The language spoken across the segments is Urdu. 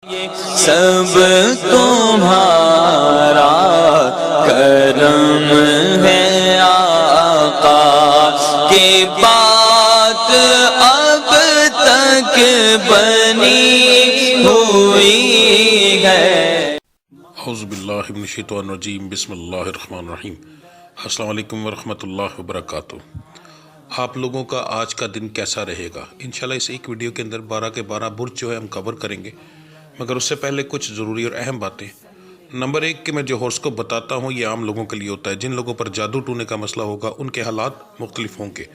سب تمہارا کرم ہے آقا کی بات اب تک بنی ہوئی ہے۔ اعوذ باللہ من الشیطان الرجیم، بسم اللہ الرحمن الرحیم۔ السلام علیکم ورحمۃ اللہ وبرکاتہ۔ آپ لوگوں کا آج کا دن کیسا رہے گا؟ انشاءاللہ اس ایک ویڈیو کے اندر 12 کے 12 برج جو ہے ہم کور کریں گے، مگر اس سے پہلے کچھ ضروری اور اہم باتیں۔ نمبر 1 کہ میں جو ہورس کو بتاتا ہوں یہ عام لوگوں کے لیے ہوتا ہے، جن لوگوں پر جادو ٹونے کا مسئلہ ہوگا ان کے حالات مختلف ہوں گے۔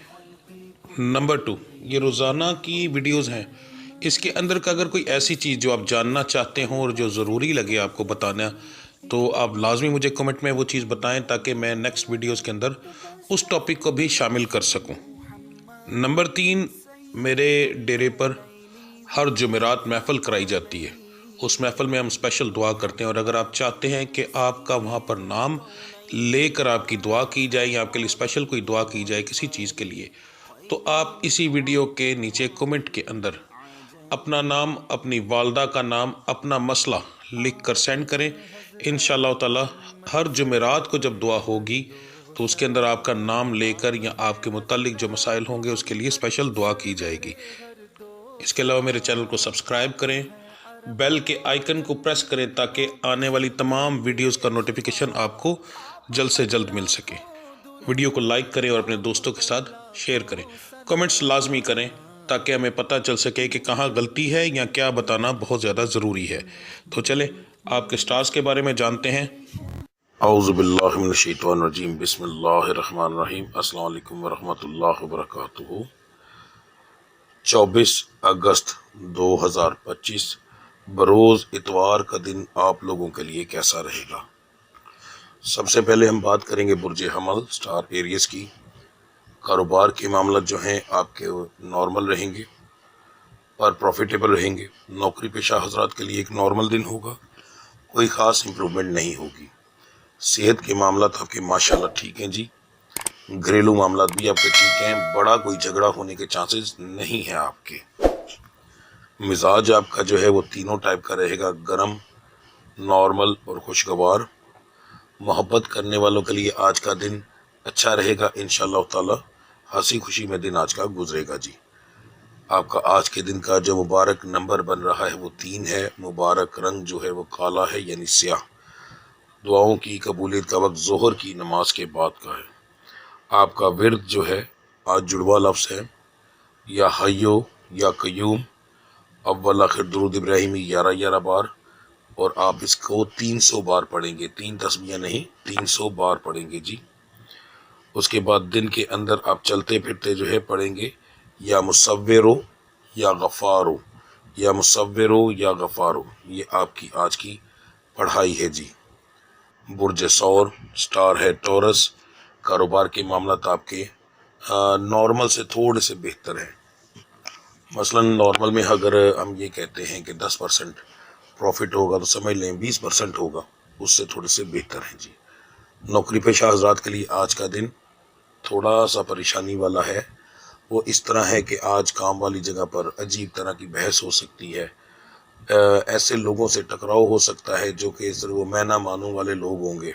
نمبر 2 یہ روزانہ کی ویڈیوز ہیں، اس کے اندر کا اگر کوئی ایسی چیز جو آپ جاننا چاہتے ہوں اور جو ضروری لگے آپ کو بتانا، تو آپ لازمی مجھے کمنٹ میں وہ چیز بتائیں تاکہ میں نیکسٹ ویڈیوز کے اندر اس ٹاپک کو بھی شامل کر سکوں۔ نمبر 3 میرے ڈیرے پر ہر جمعرات محفل کرائی جاتی ہے، اس محفل میں ہم اسپیشل دعا کرتے ہیں، اور اگر آپ چاہتے ہیں کہ آپ کا وہاں پر نام لے کر آپ کی دعا کی جائے یا آپ کے لیے اسپیشل کوئی دعا کی جائے کسی چیز کے لیے، تو آپ اسی ویڈیو کے نیچے کمنٹ کے اندر اپنا نام، اپنی والدہ کا نام، اپنا مسئلہ لکھ کر سینڈ کریں۔ انشاءاللہ تعالی ہر جمعرات کو جب دعا ہوگی تو اس کے اندر آپ کا نام لے کر یا آپ کے متعلق جو مسائل ہوں گے اس کے لیے اسپیشل دعا کی جائے گی۔ اس کے علاوہ میرے چینل کو سبسکرائب کریں، بیل کے آئیکن کو پریس کریں تاکہ آنے والی تمام ویڈیوز کا نوٹیفیکیشن آپ کو جلد سے جلد مل سکے۔ ویڈیو کو لائک کریں اور اپنے دوستوں کے ساتھ شیئر کریں، کمنٹس لازمی کریں تاکہ ہمیں پتہ چل سکے کہ کہاں غلطی ہے یا کیا بتانا بہت زیادہ ضروری ہے۔ تو چلیں آپ کے سٹارز کے بارے میں جانتے ہیں۔ اعوذ باللہ من الشیطان الرجیم، بسم اللہ الرحمن الرحیم۔ السلام علیکم ورحمۃ اللہ وبرکاتہ۔ 24 اگست 2025 بروز اتوار کا دن آپ لوگوں کے لیے کیسا رہے گا؟ سب سے پہلے ہم بات کریں گے برج حمل سٹار ایریز کی۔ کاروبار کے معاملات جو ہیں آپ کے نارمل رہیں گے اور پروفیٹیبل رہیں گے۔ نوکری پیشہ حضرات کے لیے ایک نارمل دن ہوگا، کوئی خاص امپرومنٹ نہیں ہوگی۔ صحت کے معاملات آپ کے ماشاءاللہ ٹھیک ہیں جی۔ گھریلو معاملات بھی آپ کے ٹھیک ہیں، بڑا کوئی جھگڑا ہونے کے چانسز نہیں ہیں آپ کے۔ مزاج آپ کا جو ہے وہ تینوں ٹائپ کا رہے گا، گرم، نارمل اور خوشگوار۔ محبت کرنے والوں کے لیے آج کا دن اچھا رہے گا انشاءاللہ تعالی، ہنسی خوشی میں دن آج کا گزرے گا جی۔ آپ کا آج کے دن کا جو مبارک نمبر بن رہا ہے وہ 3 ہے، مبارک رنگ جو ہے وہ کالا ہے یعنی سیاہ۔ دعاؤں کی قبولیت کا وقت ظہر کی نماز کے بعد کا ہے۔ آپ کا ورد جو ہے آج جڑوا لفظ ہے، یا حیو یا قیوم، اول آخر درود ابراہیمی 11 بار، اور آپ اس کو 300 بار پڑھیں گے، 3 تسبیحیں نہیں 300 بار پڑھیں گے جی۔ اس کے بعد دن کے اندر آپ چلتے پھرتے جو ہے پڑھیں گے یا مصورو یا غفارو، یا مصورو یا غفارو، یہ آپ کی آج کی پڑھائی ہے جی۔ برج ثور سٹار ہے ٹورس، کاروبار کے معاملات آپ کے نارمل سے تھوڑے سے بہتر ہیں۔ مثلا نارمل میں اگر ہم یہ کہتے ہیں کہ 10% پروفٹ ہوگا تو سمجھ لیں 20% ہوگا، اس سے تھوڑے سے بہتر ہیں جی۔ نوکری پیشہ حضرات کے لیے آج کا دن تھوڑا سا پریشانی والا ہے، وہ اس طرح ہے کہ آج کام والی جگہ پر عجیب طرح کی بحث ہو سکتی ہے، ایسے لوگوں سے ٹکراؤ ہو سکتا ہے جو کہ وہ میں نہ مانوں والے لوگ ہوں گے۔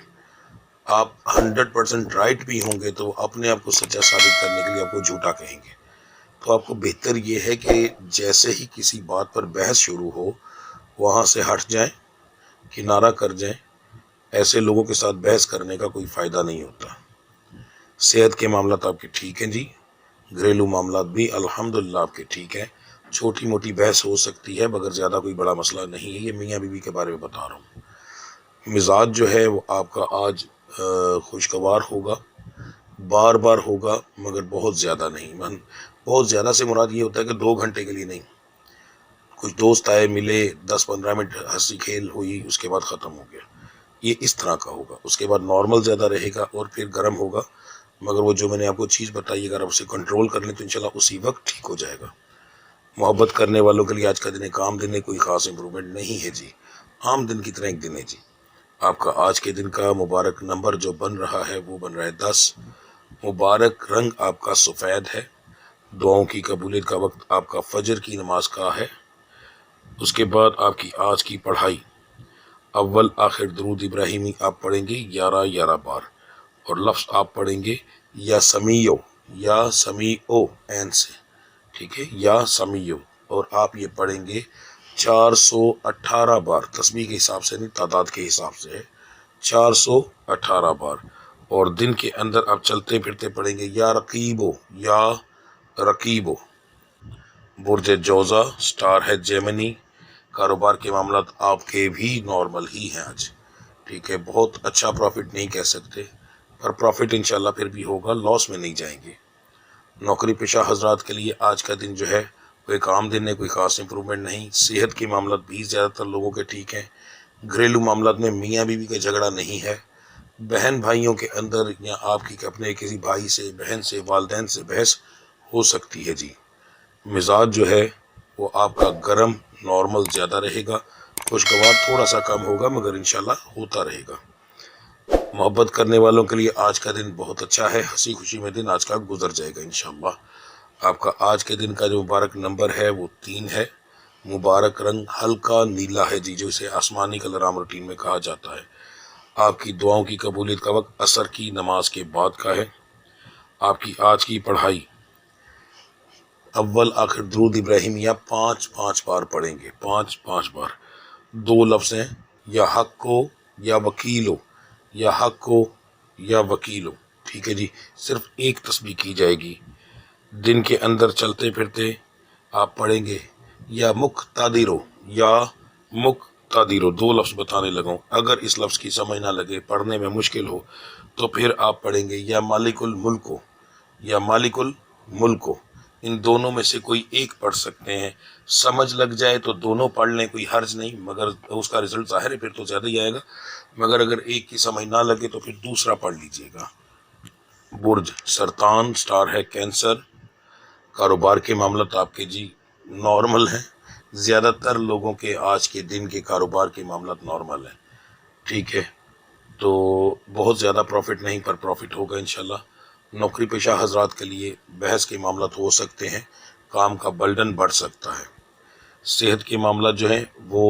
آپ 100% رائٹ بھی ہوں گے تو اپنے آپ کو سچا ثابت کرنے کے لیے آپ کو جھوٹا کہیں گے۔ تو آپ کو بہتر یہ ہے کہ جیسے ہی کسی بات پر بحث شروع ہو وہاں سے ہٹ جائیں، کنارہ کر جائیں، ایسے لوگوں کے ساتھ بحث کرنے کا کوئی فائدہ نہیں ہوتا۔ صحت کے معاملات آپ کے ٹھیک ہیں جی، گھریلو معاملات بھی الحمدللہ آپ کے ٹھیک ہیں، چھوٹی موٹی بحث ہو سکتی ہے مگر زیادہ کوئی بڑا مسئلہ نہیں ہے، یہ میاں بیوی کے بارے میں بتا رہا ہوں۔ مزاج جو ہے وہ آپ کا آج خوشگوار ہوگا، بار بار ہوگا مگر بہت زیادہ نہیں۔ بہت زیادہ سے مراد یہ ہوتا ہے کہ 2 گھنٹے کے لیے نہیں، کچھ دوست آئے ملے 10-15 منٹ ہنسی کھیل ہوئی اس کے بعد ختم ہو گیا، یہ اس طرح کا ہوگا۔ اس کے بعد نارمل زیادہ رہے گا اور پھر گرم ہوگا، مگر وہ جو میں نے آپ کو چیز بتائی اگر آپ اسے کنٹرول کر لیں تو انشاءاللہ اسی وقت ٹھیک ہو جائے گا۔ محبت کرنے والوں کے لیے آج کا دن ایک عام دن ہے، کوئی خاص امپرومنٹ نہیں ہے جی، عام دن کی طرح ایک دن ہے جی۔ آپ کا آج کے دن کا مبارک نمبر جو بن رہا ہے وہ بن رہا ہے 10، مبارک رنگ آپ کا سفید ہے، دعاؤں کی قبولیت کا وقت آپ کا فجر کی نماز کا ہے، اس کے بعد آپ کی آج کی پڑھائی، اول آخر درود ابراہیمی آپ پڑھیں گے 11 بار، اور لفظ آپ پڑھیں گے یا سمیعو، یا سمیعو این سے، ٹھیک ہے، یا سمیعو، اور آپ یہ پڑھیں گے 418 بار، تسبیح کے حساب سے نہیں، تعداد کے حساب سے ہے، 418 بار۔ اور دن کے اندر آپ چلتے پھرتے پڑھیں گے یا رقیبو، یا رقیبو۔ برج جوزا سٹار ہے جیمنی، کاروبار کے معاملات آپ کے بھی نارمل ہی ہیں آج، ٹھیک ہے، بہت اچھا پروفٹ نہیں کہہ سکتے، پر پروفٹ انشاءاللہ پھر بھی ہوگا، لاس میں نہیں جائیں گے۔ نوکری پیشہ حضرات کے لیے آج کا دن جو ہے کوئی کام دن ہے، کوئی خاص امپرومنٹ نہیں۔ صحت کے معاملات بھی زیادہ تر لوگوں کے ٹھیک ہیں۔ گھریلو معاملات میں میاں بیوی کا جھگڑا نہیں ہے۔ بہن بھائیوں کے اندر یا آپ کی اپنے کسی بھائی سے، بہن سے، والدین سے بحث ہو سکتی ہے جی۔ مزاج جو ہے وہ آپ کا گرم نارمل زیادہ رہے گا، خوشگوار تھوڑا سا کم ہوگا مگر انشاءاللہ ہوتا رہے گا۔ محبت کرنے والوں کے لیے آج کا دن بہت اچھا ہے، ہنسی خوشی میں دن آج کا گزر جائے گا انشاءاللہ۔ آپ کا آج کے دن کا جو مبارک نمبر ہے وہ 3 ہے۔ مبارک رنگ ہلکا نیلا ہے جی، جو اسے آسمانی کلر عام روٹین میں کہا جاتا ہے۔ آپ کی دعاؤں کی قبولیت کا وقت عصر کی نماز کے بعد کا ہے۔ آپ کی آج کی پڑھائی، اول آخر درود ابراہیمیہ 5 بار پڑھیں گے، 5 بار۔ 2 لفظ ہیں، یا حق کو یا وکیلو، یا حق کو یا وکیلو، ٹھیک ہے جی، صرف ایک تسبیح کی جائے گی۔ دن کے اندر چلتے پھرتے آپ پڑھیں گے یا مقتدرو، یا مقتدرو، 2 لفظ بتانے لگوں، اگر اس لفظ کی سمجھ نہ لگے، پڑھنے میں مشکل ہو تو پھر آپ پڑھیں گے یا مالک الملکو، یا مالک الملکو۔ ان دونوں میں سے کوئی ایک پڑھ سکتے ہیں، سمجھ لگ جائے تو دونوں پڑھ لیں، کوئی حرج نہیں، مگر اس کا رزلٹ ظاہر ہے پھر تو زیادہ ہی آئے گا، مگر اگر ایک کی سمجھ نہ لگے تو پھر دوسرا پڑھ لیجئے گا۔ برج سرطان سٹار ہے کینسر، کاروبار کے معاملات آپ کے جی نارمل ہیں، زیادہ تر لوگوں کے آج کے دن کے کاروبار کے معاملات نارمل ہیں، ٹھیک ہے، تو بہت زیادہ پروفٹ نہیں، پر پروفٹ ہوگا انشاءاللہ۔ نوکری پیشہ حضرات کے لیے بحث کے معاملات ہو سکتے ہیں، کام کا برڈن بڑھ سکتا ہے۔ صحت کے معاملات جو ہیں وہ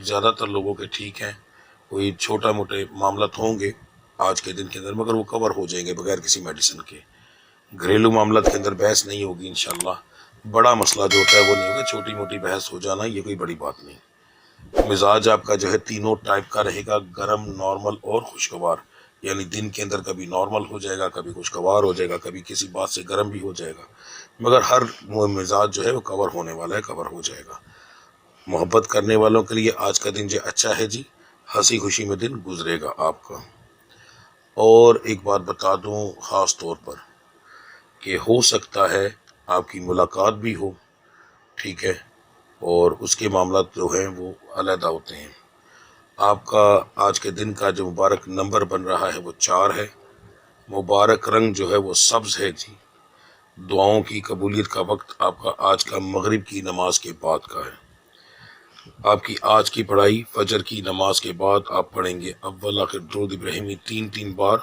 زیادہ تر لوگوں کے ٹھیک ہیں، کوئی چھوٹا موٹے معاملات ہوں گے آج کے دن کے اندر، مگر وہ کور ہو جائیں گے بغیر کسی میڈیسن کے۔ گھریلو معاملات کے اندر بحث نہیں ہوگی انشاءاللہ، بڑا مسئلہ جو ہوتا ہے وہ نہیں ہوگا، چھوٹی موٹی بحث ہو جانا یہ کوئی بڑی بات نہیں۔ مزاج آپ کا جو ہے تینوں ٹائپ کا رہے گا، گرم، نارمل اور خوشگوار، یعنی دن کے اندر کبھی نارمل ہو جائے گا، کبھی خوشگوار ہو جائے گا، کبھی کسی بات سے گرم بھی ہو جائے گا، مگر ہر مزاج جو ہے وہ کور ہونے والا ہے، کور ہو جائے گا۔ محبت کرنے والوں کے لیے آج کا دن جو اچھا ہے جی، ہنسی خوشی میں دن گزرے گا آپ کا۔ اور ایک بات بتا دوں خاص طور پر کہ ہو سکتا ہے آپ کی ملاقات بھی ہو، ٹھیک ہے، اور اس کے معاملات جو ہیں وہ علیحدہ ہوتے ہیں۔ آپ کا آج کے دن کا جو مبارک نمبر بن رہا ہے وہ 4 ہے۔ مبارک رنگ جو ہے وہ سبز ہے جی۔ دعاؤں کی قبولیت کا وقت آپ کا آج کا مغرب کی نماز کے بعد کا ہے۔ آپ کی آج کی پڑھائی فجر کی نماز کے بعد آپ پڑھیں گے اول آخر درود ابراہیمی 3 بار،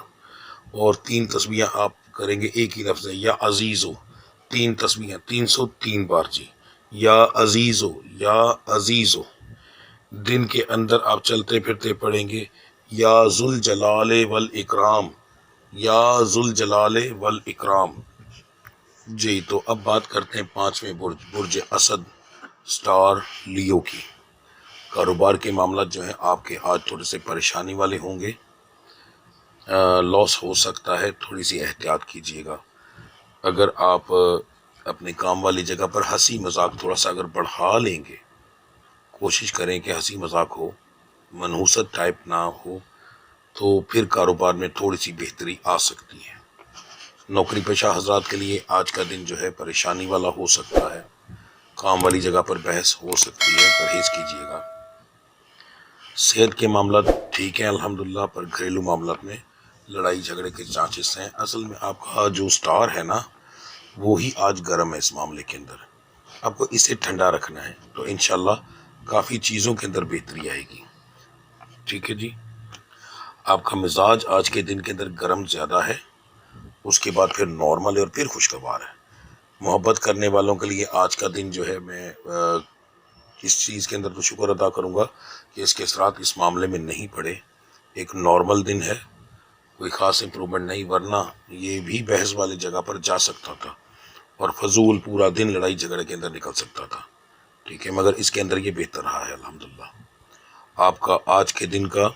اور 3 تسبیحیں آپ کریں گے، ایک ہی لفظ ہے یا عزیزو، 3 تسبیحیں 303 بار جی، یا عزیزو، یا عزیزو۔ دن کے اندر آپ چلتے پھرتے پڑھیں گے یا ذوالجلال والاکرام، یا ذوالجلال والاکرام۔ جی تو اب بات کرتے ہیں 5ویں برج، برج اسد سٹار لیو کی۔ کاروبار کے معاملات جو ہیں آپ کے آج تھوڑے سے پریشانی والے ہوں گے، لاس ہو سکتا ہے، تھوڑی سی احتیاط کیجیے گا۔ اگر آپ اپنے کام والی جگہ پر ہنسی مذاق تھوڑا سا اگر بڑھا لیں گے، کوشش کریں کہ ہنسی مذاق ہو، منحوست ٹائپ نہ ہو، تو پھر کاروبار میں تھوڑی سی بہتری آ سکتی ہے۔ نوکری پیشہ حضرات کے لیے آج کا دن جو ہے پریشانی والا ہو سکتا ہے، کام والی جگہ پر بحث ہو سکتی ہے، پرہیز کیجیے گا۔ صحت کے معاملات ٹھیک ہیں الحمدللہ، پر گھریلو معاملات میں لڑائی جھگڑے کے چانسز ہیں۔ اصل میں آپ کا جو سٹار ہے نا وہی آج گرم ہے، اس معاملے کے اندر آپ کو اسے ٹھنڈا رکھنا ہے، تو انشاءاللہ کافی چیزوں کے اندر بہتری آئے گی، ٹھیک ہے جی۔ آپ کا مزاج آج کے دن کے اندر گرم زیادہ ہے، اس کے بعد پھر نارمل ہے اور پھر خوشگوار ہے۔ محبت کرنے والوں کے لیے آج کا دن جو ہے میں اس چیز کے اندر تو شکر ادا کروں گا کہ اس کے اثرات اس معاملے میں نہیں پڑے، ایک نارمل دن ہے، کوئی خاص امپرومنٹ نہیں، ورنہ یہ بھی بحث والی جگہ پر جا سکتا تھا اور فضول پورا دن لڑائی جھگڑے کے اندر نکل سکتا تھا، ٹھیک ہے، مگر اس کے اندر یہ بہتر رہا ہے الحمدللہ۔ آپ کا آج کے دن کا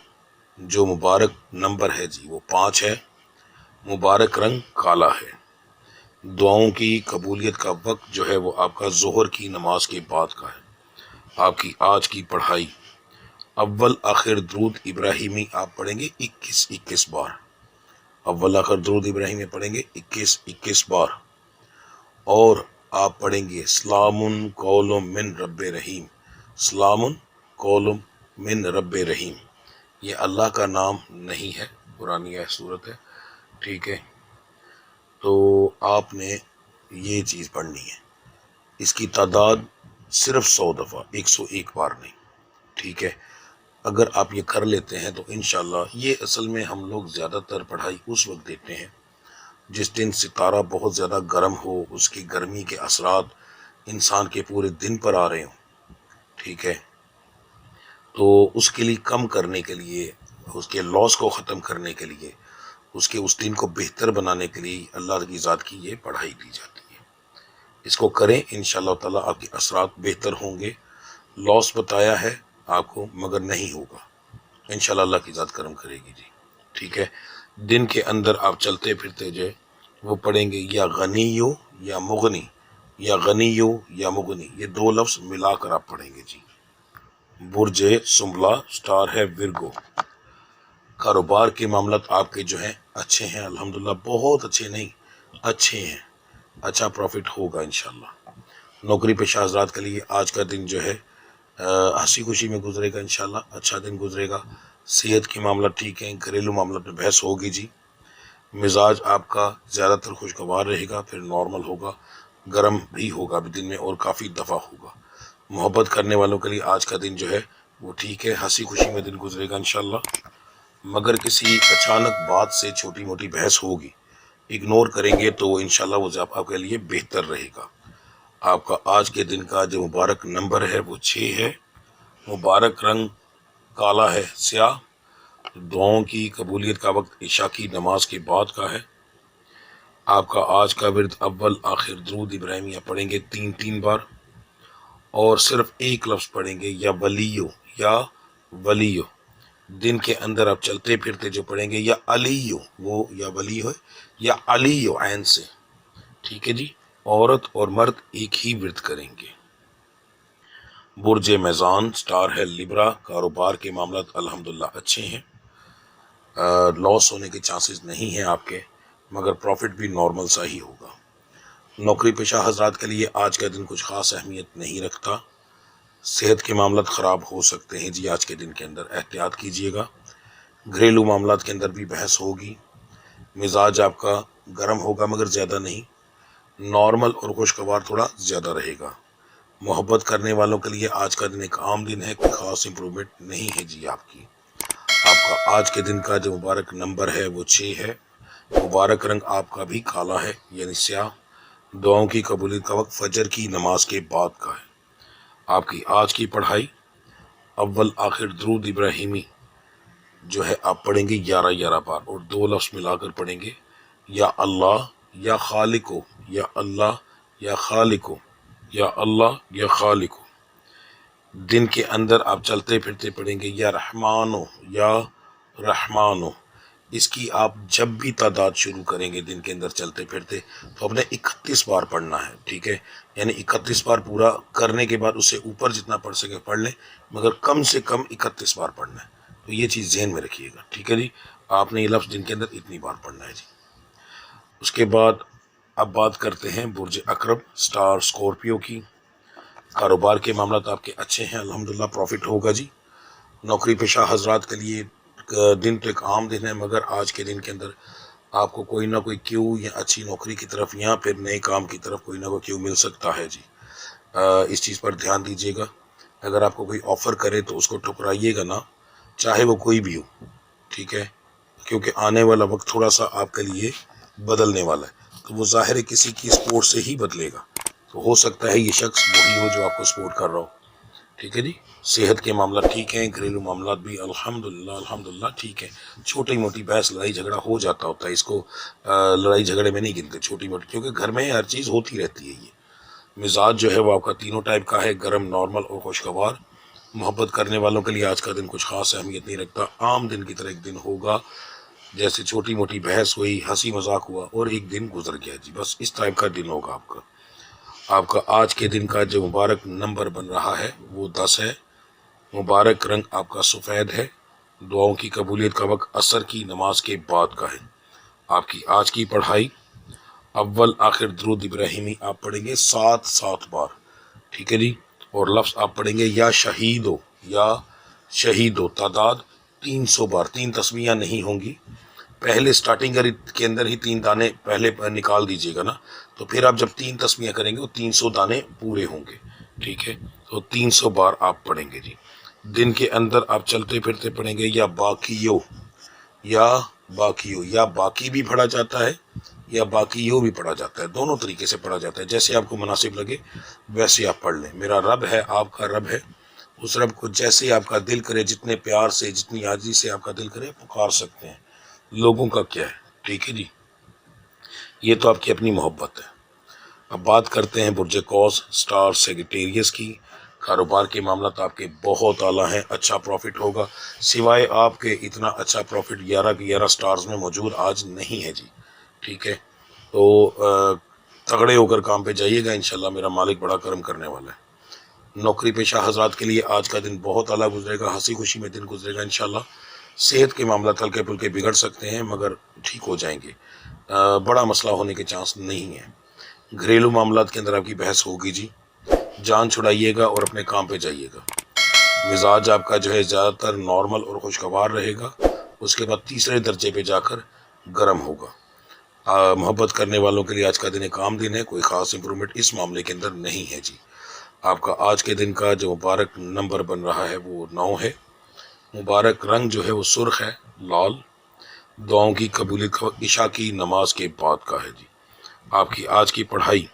جو مبارک نمبر ہے جی وہ 5 ہے، مبارک رنگ کالا ہے، دعاؤں کی قبولیت کا وقت جو ہے وہ آپ کا ظہر کی نماز کے بعد کا ہے۔ آپ کی آج کی پڑھائی اول آخر درود ابراہیمی آپ پڑھیں گے 21 بار، اول آخر درود ابراہیمی پڑھیں گے 21 بار، اور آپ پڑھیں گے سلام قول من رب رحیم، سلام قول من رب رحیم، یہ اللہ کا نام نہیں ہے، قرآنی صورت ہے، ٹھیک ہے، تو آپ نے یہ چیز پڑھنی ہے، اس کی تعداد صرف 100 دفعہ، 101 بار نہیں، ٹھیک ہے، اگر آپ یہ کر لیتے ہیں تو انشاءاللہ یہ اصل میں ہم لوگ زیادہ تر پڑھائی اس وقت دیتے ہیں جس دن ستارہ بہت زیادہ گرم ہو، اس کی گرمی کے اثرات انسان کے پورے دن پر آ رہے ہوں، ٹھیک ہے، تو اس کے لیے کم کرنے کے لیے، اس کے لاس کو ختم کرنے کے لیے، اس کے اس دن کو بہتر بنانے کے لیے اللہ کی ذات کی یہ پڑھائی دی جاتی ہے۔ اس کو کریں انشاءاللہ تعالیٰ آپ کے اثرات بہتر ہوں گے، لاس بتایا ہے آپ کو مگر نہیں ہوگا، انشاءاللہ اللہ کی ذات کرم کرے گی جی، ٹھیک ہے۔ دن کے اندر آپ چلتے پھرتے جو وہ پڑھیں گے یا غنیو یا مغنی، یا غنیو یا مغنی، یہ 2 لفظ ملا کر آپ پڑھیں گے جی۔ برج سنبلا سٹار ہے ورگو، کاروبار کے معاملات آپ کے جو ہیں اچھے ہیں الحمدللہ، بہت اچھے نہیں، اچھے ہیں، اچھا پروفٹ ہوگا انشاءاللہ۔ نوکری پیشہ حضرات کے لیے آج کا دن جو ہے ہنسی خوشی میں گزرے گا انشاءاللہ، اچھا دن گزرے گا، صحت کے معاملات ٹھیک ہیں، گھریلو معاملات میں بحث ہوگی جی، مزاج آپ کا زیادہ تر خوشگوار رہے گا، پھر نارمل ہوگا، گرم بھی ہوگا بھی دن میں اور کافی دفعہ ہوگا۔ محبت کرنے والوں کے لیے آج کا دن جو ہے وہ ٹھیک ہے، ہنسی خوشی میں دن گزرے گا انشاءاللہ، مگر کسی اچانک بات سے چھوٹی موٹی بحث ہوگی، اگنور کریں گے تو انشاءاللہ وہ آپ کے لیے بہتر رہے گا۔ آپ کا آج کے دن کا جو مبارک نمبر ہے وہ 6 ہے، مبارک رنگ کالا ہے سیاہ، دعاؤں کی قبولیت کا وقت عشاء کی نماز کے بعد کا ہے۔ آپ کا آج کا ورد اول آخر درود ابراہیمیہ پڑھیں گے 3 بار، اور صرف ایک لفظ پڑھیں گے یا ولیو، یا ولیو، دن کے اندر آپ چلتے پھرتے جو پڑھیں گے یا علیو، وہ یا ولی ہو یا علیو عین سے، ٹھیک ہے جی، عورت اور مرد ایک ہی ورد کریں گے۔ برج میزان سٹار ہے لیبرا، کاروبار کے معاملات الحمدللہ اچھے ہیں، لاس ہونے کے چانسز نہیں ہیں آپ کے، مگر پروفٹ بھی نارمل سا ہی ہوگا۔ نوکری پیشہ حضرات کے لیے آج کا دن کچھ خاص اہمیت نہیں رکھتا، صحت کے معاملات خراب ہو سکتے ہیں جی، آج کے دن کے اندر احتیاط کیجیے گا، گھریلو معاملات کے اندر بھی بحث ہوگی، مزاج آپ کا گرم ہوگا مگر زیادہ نہیں، نارمل اور خوشگوار تھوڑا زیادہ رہے گا۔ محبت کرنے والوں کے لیے آج کا دن ایک عام دن ہے، کوئی خاص امپرومنٹ نہیں ہے جی آپ کی۔ آپ کا آج کے دن کا جو مبارک نمبر ہے وہ 6 ہے، مبارک رنگ آپ کا بھی کالا ہے یعنی سیاہ، دعاؤں کی قبولیت کا وقت فجر کی نماز کے بعد کا ہے۔ آپ کی آج کی پڑھائی اول آخر درود ابراہیمی جو ہے آپ پڑھیں گے 11 بار، اور 2 لفظ ملا کر پڑھیں گے یا اللہ یا خالقو، یا اللہ یا خالقو، یا اللہ یا خالقو، دن کے اندر آپ چلتے پھرتے پڑھیں گے یا رحمانو، یا رحمانو، اس کی آپ جب بھی تعداد شروع کریں گے دن کے اندر چلتے پھرتے تو اپنے 31 بار پڑھنا ہے، ٹھیک ہے، یعنی 31 بار پورا کرنے کے بعد اس سے اوپر جتنا پڑھ سکے پڑھ لیں، مگر کم سے کم 31 بار پڑھنا ہے، تو یہ چیز ذہن میں رکھیے گا، ٹھیک ہے جی، آپ نے یہ لفظ دن کے اندر اتنی بار پڑھنا ہے جی۔ اس کے بعد اب بات کرتے ہیں برج عقرب سٹار اسکورپیو کی، کاروبار کے معاملات آپ کے اچھے ہیں الحمدللہ، پروفٹ ہوگا جی۔ نوکری پیشہ حضرات کے لیے دن تو ایک عام دن ہے، مگر آج کے دن کے اندر آپ کو کوئی نہ کوئی کیو یا اچھی نوکری کی طرف یا پھر نئے کام کی طرف کوئی نہ کوئی کیو مل سکتا ہے جی، اس چیز پر دھیان دیجیے گا۔ اگر آپ کو کوئی آفر کرے تو اس کو ٹھکرائیے گا نہ، چاہے وہ کوئی بھی ہو، ٹھیک ہے، کیونکہ آنے والا وقت تھوڑا سا آپ کے لیے بدلنے والا ہے، تو وہ ظاہر ہے کسی کی سپورٹ سے ہی بدلے گا، تو ہو سکتا ہے یہ شخص وہی ہو جو آپ کو سپورٹ کر رہا ہو، ٹھیک ہے جی. صحت کے معاملات ٹھیک ہیں, گھریلو معاملات بھی الحمدللہ ٹھیک ہے. چھوٹی موٹی بحث لڑائی جھگڑا ہو جاتا ہوتا ہے, اس کو لڑائی جھگڑے میں نہیں گنتے, چھوٹی موٹی, کیونکہ گھر میں ہر چیز ہوتی رہتی ہے. یہ مزاج جو ہے وہ آپ کا تینوں ٹائپ کا ہے, گرم, نارمل اور خوشگوار. محبت کرنے والوں کے لیے آج کا دن کچھ خاص اہمیت نہیں رکھتا, عام دن کی طرح ایک دن ہوگا, جیسے چھوٹی موٹی بحث ہوئی, ہنسی مذاق ہوا اور ایک دن گزر گیا جی, بس اس ٹائپ کا دن ہوگا آپ کا. آپ کا آج کے دن کا جو مبارک نمبر بن رہا ہے وہ 10 ہے. مبارک رنگ آپ کا سفید ہے. دعاؤں کی قبولیت کا وقت عصر کی نماز کے بعد کا ہے. آپ کی آج کی پڑھائی اول آخر درود ابراہیمی آپ پڑھیں گے 7 بار, ٹھیک ہے جی. اور لفظ آپ پڑھیں گے یا شہید ہو, تعداد 300 بار. 3 تسمیاں نہیں ہوں گی, پہلے سٹارٹنگ کے اندر ہی 3 دانے پہلے نکال دیجیے گا نا, تو پھر آپ جب 3 تسمیاں کریں گے وہ 300 دانے پورے ہوں گے, ٹھیک ہے. تو 300 بار آپ پڑھیں گے جی. دن کے اندر آپ چلتے پھرتے پڑھیں گے یا باقیو, یا باقی بھی پڑھا جاتا ہے یا باقیو بھی پڑھا جاتا ہے, دونوں طریقے سے پڑھا جاتا ہے, جیسے آپ کو مناسب لگے ویسے آپ پڑھ لیں. میرا رب ہے, آپ کا رب ہے, اس رب کو جیسے آپ کا دل کرے, جتنے پیار سے, جتنی عاجزی سے آپ کا دل کرے پکار سکتے ہیں. لوگوں کا کیا ہے, ٹھیک ہے جی. یہ تو آپ کی اپنی محبت ہے. اب بات کرتے ہیں برج قوس سٹار سیگیٹیریس کی. کاروبار کے معاملات آپ کے بہت اعلیٰ ہیں, اچھا پروفٹ ہوگا. سوائے آپ کے اتنا اچھا پروفٹ 11 کے 11 سٹارز میں موجود آج نہیں ہے جی, ٹھیک ہے. تو تگڑے ہو کر کام پہ جائیے گا, انشاءاللہ میرا مالک بڑا کرم کرنے والا ہے. نوکری پیشہ حضرات کے لیے آج کا دن بہت اعلیٰ گزرے گا, ہنسی خوشی میں دن گزرے گا انشاءاللہ. صحت کے معاملات ہلکے پھلکے بگڑ سکتے ہیں مگر ٹھیک ہو جائیں گے, بڑا مسئلہ ہونے کے چانس نہیں ہے. گھریلو معاملات کے اندر آپ کی بحث ہوگی جی, جان چھڑائیے گا اور اپنے کام پہ جائیے گا. مزاج آپ کا جو ہے زیادہ تر نارمل اور خوشگوار رہے گا, اس کے بعد تیسرے درجے پہ جا کر گرم ہوگا. محبت کرنے والوں کے لیے آج کا دن ایک عام دن ہے, کوئی خاص امپرومنٹ اس معاملے کے اندر نہیں ہے جی. آپ کا آج کے دن کا جو مبارک نمبر بن رہا ہے وہ 9 ہے. مبارک رنگ جو ہے وہ سرخ ہے, لال. دعاؤں کی قبولیت کا عشاء کی نماز کے بعد کا ہے جی. آپ کی آج کی پڑھائی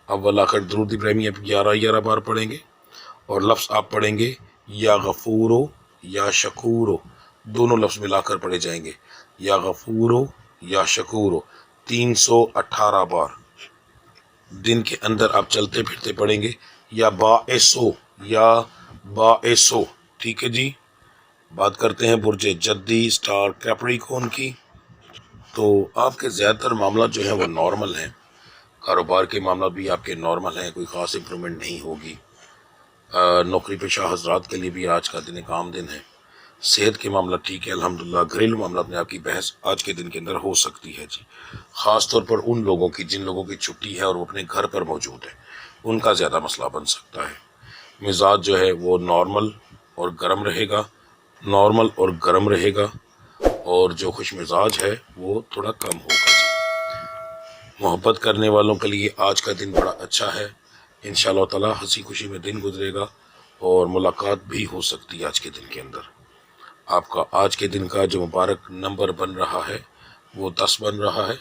اول آخر درود ابراہیمی آپ 11 بار پڑھیں گے, اور لفظ آپ پڑھیں گے یا غفورو یا شکورو, دونوں لفظ ملا کر پڑھے جائیں گے, یا غفورو یا شکورو 318 بار. دن کے اندر آپ چلتے پھرتے پڑھیں گے یا باعثو, ٹھیک ہے جی. بات کرتے ہیں برج جدی سٹار کیپریکون کی. تو آپ کے زیادہ تر معاملات جو ہیں وہ نارمل ہیں. کاروبار کے معاملات بھی آپ کے نارمل ہیں, کوئی خاص امپرومنٹ نہیں ہوگی. نوکری پیشہ حضرات کے لیے بھی آج کا دن ایک عام دن ہے. صحت کے معاملات ٹھیک ہے الحمدللہ. گھریلو معاملات میں آپ کی بحث آج کے دن کے اندر ہو سکتی ہے جی, خاص طور پر ان لوگوں کی جن لوگوں کی چھٹی ہے اور وہ اپنے گھر پر موجود ہے, ان کا زیادہ مسئلہ بن سکتا ہے. مزاج جو ہے وہ نارمل اور گرم رہے گا, اور جو خوش مزاج ہے وہ تھوڑا کم ہوگا جی. محبت کرنے والوں کے لیے آج کا دن بڑا اچھا ہے, انشاءاللہ تعالی ہنسی خوشی میں دن گزرے گا اور ملاقات بھی ہو سکتی ہے آج کے دن کے اندر. آپ کا آج کے دن کا جو مبارک نمبر بن رہا ہے وہ 10 بن رہا ہے.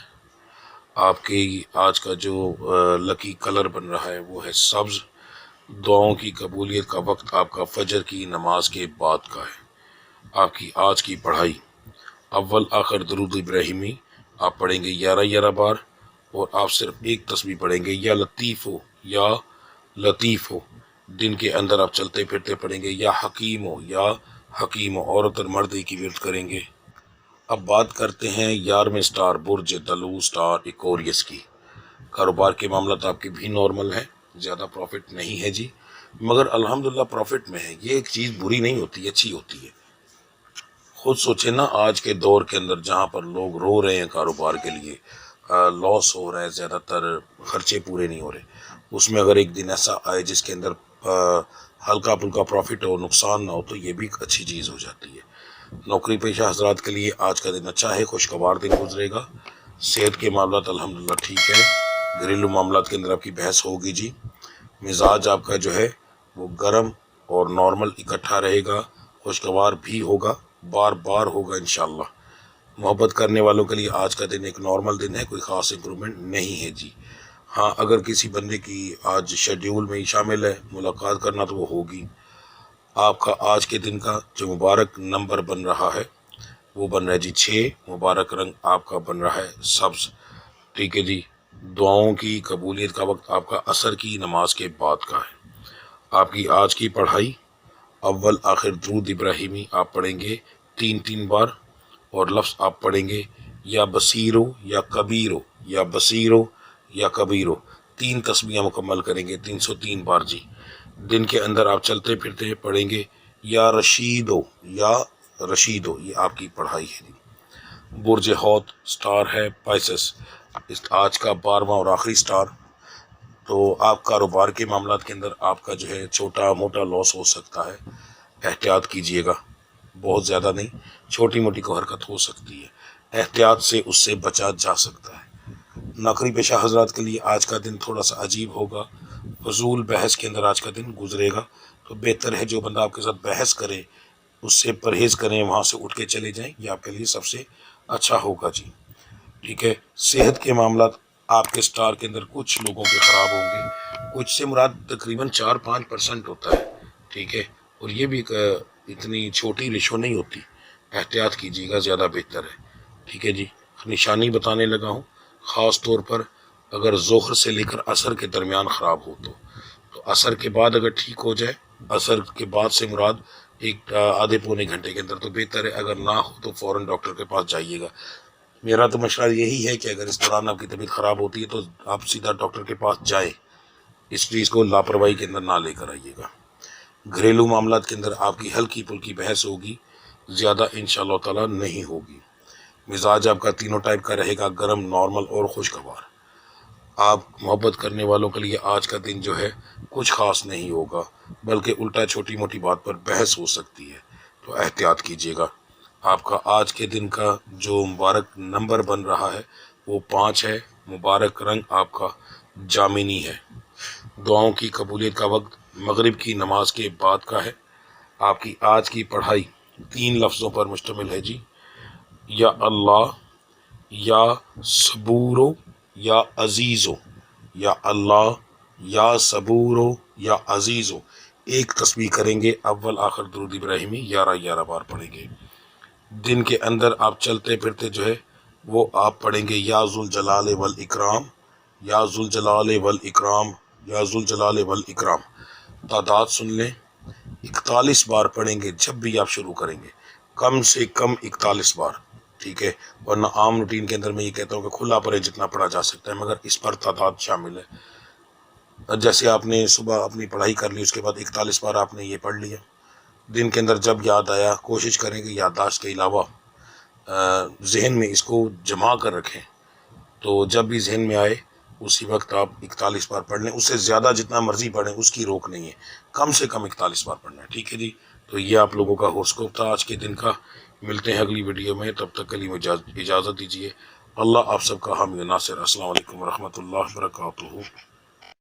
آپ کی آج کا جو لکی کلر بن رہا ہے وہ ہے سبز. دعاؤں کی قبولیت کا وقت آپ کا فجر کی نماز کے بعد کا ہے. آپ کی آج کی پڑھائی اول آخر درود ابراہیمی آپ پڑھیں گے 11 بار, اور آپ صرف ایک تسبیح پڑھیں گے یا لطیف ہو. دن کے اندر آپ چلتے پھرتے پڑھیں گے یا حکیم ہو, عورت اور مرد کی ورد کریں گے. اب بات کرتے ہیں 11ویں سٹار برج دلو سٹار ایکوریس کی. کاروبار کے معاملات آپ کے بھی نارمل ہیں, زیادہ پروفٹ نہیں ہے جی, مگر الحمدللہ پروفٹ میں ہے. یہ ایک چیز بری نہیں ہوتی, اچھی ہوتی ہے. خود سوچیں نا, آج کے دور کے اندر جہاں پر لوگ رو رہے ہیں کاروبار کے لیے, لاس ہو رہا ہے, زیادہ تر خرچے پورے نہیں ہو رہے, اس میں اگر ایک دن ایسا آئے جس کے اندر ہلکا پھلکا پروفٹ ہو, نقصان نہ ہو, تو یہ بھی ایک اچھی چیز ہو جاتی ہے. نوکری پیشہ حضرات کے لیے آج کا دن اچھا ہے, خوشگوار دن گزرے گا. صحت کے معاملات الحمدللہ ٹھیک ہے. گھریلو معاملات کے اندر آپ کی بحث ہوگی جی. مزاج آپ کا جو ہے وہ گرم اور نارمل اکٹھا رہے گا, خوشگوار بھی ہوگا, بار ہوگا انشاءاللہ. محبت کرنے والوں کے لیے آج کا دن ایک نارمل دن ہے, کوئی خاص امپرومنٹ نہیں ہے جی. ہاں اگر کسی بندے کی آج شیڈیول میں شامل ہے ملاقات کرنا تو وہ ہوگی. آپ کا آج کے دن کا جو مبارک نمبر بن رہا ہے وہ بن رہا ہے جی 6. مبارک رنگ آپ کا بن رہا ہے سبز. ٹھیک ہے جی. دعاؤں کی قبولیت کا وقت آپ کا عصر کی نماز کے بعد کا ہے. آپ کی آج کی پڑھائی اول آخر درود ابراہیمی آپ پڑھیں گے 3 بار، اور لفظ آپ پڑھیں گے یا بصیرو یا کبیرو یا بصیرو یا کبیرو. 3 تسبیحاں مکمل کریں گے 303 بار جی. دن کے اندر آپ چلتے پھرتے پڑھیں گے یا رشیدو یا رشیدو. یہ آپ کی پڑھائی ہے جی. برج حوت سٹار ہے پائسس، آج کا 12واں اور آخری سٹار. تو آپ کاروبار کے معاملات کے اندر آپ کا جو ہے چھوٹا موٹا لاس ہو سکتا ہے، احتیاط کیجیے گا. بہت زیادہ نہیں، چھوٹی موٹی کو حرکت ہو سکتی ہے، احتیاط سے اس سے بچا جا سکتا ہے. نوکری پیشہ حضرات کے لیے آج کا دن تھوڑا سا عجیب ہوگا، فضول بحث کے اندر آج کا دن گزرے گا. تو بہتر ہے جو بندہ آپ کے ساتھ بحث کرے اس سے پرہیز کریں، وہاں سے اٹھ کے چلے جائیں، یہ آپ کے لیے سب سے اچھا ہوگا جی. ٹھیک ہے. صحت کے معاملات آپ کے سٹار کے اندر کچھ لوگوں کے خراب ہوں گے، کچھ سے مراد تقریباً 4-5% ہوتا ہے. ٹھیک ہے. اور یہ بھی اتنی چھوٹی ریشو نہیں ہوتی، احتیاط کیجیے گا، زیادہ بہتر ہے. ٹھیک ہے جی. نشانی بتانے لگا ہوں، خاص طور پر اگر ظہر سے لے کر عصر کے درمیان خراب ہو تو عصر کے بعد اگر ٹھیک ہو جائے، عصر کے بعد سے مراد ایک آدھے پونے گھنٹے کے اندر تو بہتر ہے. اگر نہ ہو تو فوراً ڈاکٹر کے پاس جائیے گا. میرا تو مشورہ یہی ہے کہ اگر اس دوران آپ کی طبیعت خراب ہوتی ہے تو آپ سیدھا ڈاکٹر کے پاس جائیں، اس چیز کو لاپرواہی کے اندر نہ لے کر آئیے گا. گھریلو معاملات کے اندر آپ کی ہلکی پھلکی بحث ہوگی، زیادہ انشاءاللہ تعالی نہیں ہوگی. مزاج آپ کا تینوں ٹائپ کا رہے گا، گرم، نارمل اور خوشگوار. آپ محبت کرنے والوں کے لیے آج کا دن جو ہے کچھ خاص نہیں ہوگا، بلکہ الٹا چھوٹی موٹی بات پر بحث ہو سکتی ہے، تو احتیاط کیجیے گا. آپ کا آج کے دن کا جو مبارک نمبر بن رہا ہے وہ 5 ہے. مبارک رنگ آپ کا جامنی ہے. دعاؤں کی قبولیت کا وقت مغرب کی نماز کے بعد کا ہے. آپ کی آج کی پڑھائی 3 لفظوں پر مشتمل ہے جی. یا اللہ، یا صبورو، یا عزیزو. یا اللہ، یا صبورو، یا عزیزو. ایک تسبیح کریں گے، اول آخر درود ابراہیمی 11 بار پڑھیں گے. دن کے اندر آپ چلتے پھرتے جو ہے وہ آپ پڑھیں گے یا ذوالجلال والاکرام، یا ذوالجلال والاکرام، یا ذوالجلال والاکرام. تعداد سن لیں، 41 بار پڑھیں گے جب بھی آپ شروع کریں گے، کم سے کم 41 بار. ٹھیک ہے. ورنہ عام روٹین کے اندر میں یہ کہتا ہوں کہ کھلا پڑھیں جتنا پڑھا جا سکتا ہے، مگر اس پر تعداد شامل ہے. جیسے آپ نے صبح اپنی پڑھائی کر لی، اس کے بعد 41 بار آپ نے یہ پڑھ لیا. دن کے اندر جب یاد آیا، کوشش کریں کہ یادداشت کے علاوہ ذہن میں اس کو جما کر رکھیں، تو جب بھی ذہن میں آئے اسی وقت آپ 41 بار پڑھ لیں. اس سے زیادہ جتنا مرضی پڑھیں، اس کی روک نہیں ہے، کم سے کم 41 بار پڑھنا ہے. ٹھیک ہے جی. تو یہ آپ لوگوں کا ہورسکوپ تھا آج کے دن کا. ملتے ہیں اگلی ویڈیو میں، تب تک کے لیے اجازت دیجیے. اللہ آپ سب کا حامی و ناصر. السلام علیکم ورحمۃ اللہ وبرکاتہ.